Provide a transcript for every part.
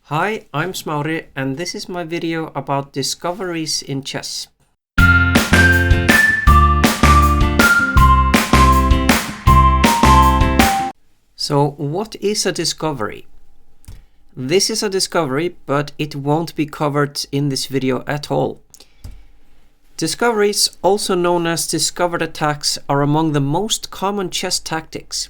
Hi, I'm Smári and this is my video about discoveries in chess. So what is a discovery? This is a discovery, but it won't be covered in this video at all. Discoveries, also known as discovered attacks, are among the most common chess tactics.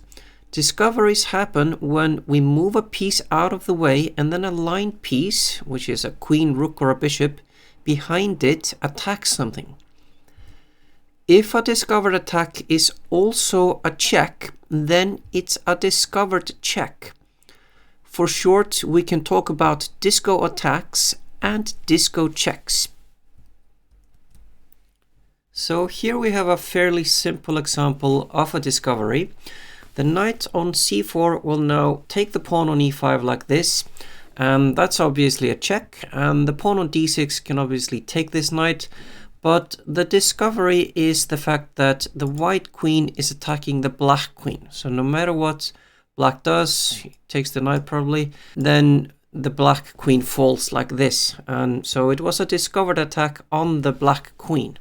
Discoveries happen when we move a piece out of the way and then a line piece, which is a queen, rook or a bishop, behind it attacks something. If a discovered attack is also a check, then it's a discovered check. For short, we can talk about disco attacks and disco checks. So here we have a fairly simple example of a discovery. The knight on c4 will now take the pawn on e5 like this, and that's obviously a check, and the pawn on d6 can obviously take this knight, but the discovery is the fact that the white queen is attacking the black queen. So no matter what black does, takes the knight probably, then the black queen falls like this, and so it was a discovered attack on the black queen.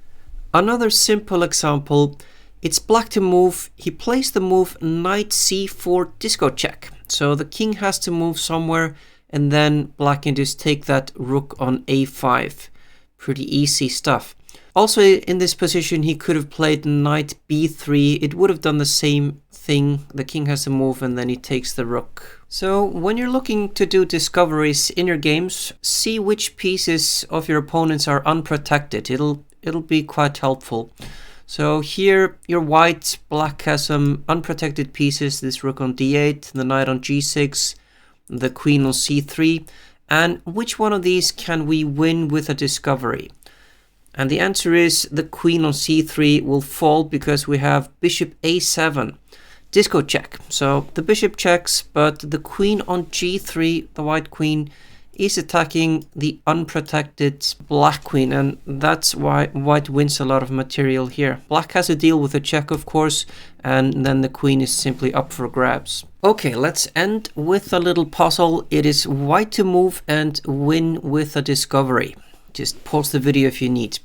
Another simple example, it's black to move. He plays the move knight c4 disco check. So the king has to move somewhere and then black can just take that rook on a5. Pretty easy stuff. Also in this position he could have played knight b3. It would have done the same thing. The king has to move and then he takes the rook. So when you're looking to do discoveries in your games, see which pieces of your opponents are unprotected. It'll be quite helpful. So here you're white, black has some unprotected pieces, this rook on d8, the knight on g6, the queen on c3, and which one of these can we win with a discovery? And the answer is the queen on c3 will fall because we have bishop a7, disco check. So the bishop checks, but the queen on g3, the white queen, is attacking the unprotected black queen, and that's why white wins a lot of material here. Black has to deal with a check, of course, and then the queen is simply up for grabs. Okay, let's end with a little puzzle. It is white to move and win with a discovery. Just pause the video if you need.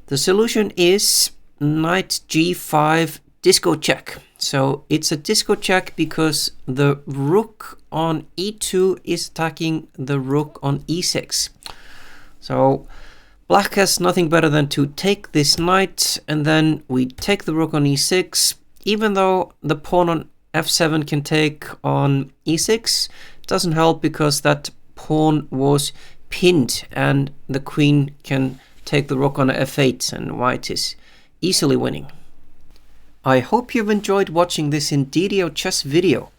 The solution is knight g5 disco check. So it's a disco check because the rook on e2 is attacking the rook on e6. So black has nothing better than to take this knight, and then we take the rook on e6. Even though the pawn on f7 can take on e6, it doesn't help because that pawn was pinned and the queen can take the rook on f8 and white is easily winning. I hope you've enjoyed watching this Indeedio chess video.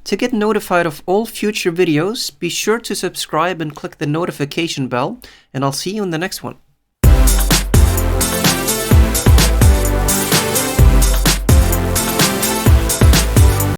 To get notified of all future videos, be sure to subscribe and click the notification bell, and I'll see you in the next one.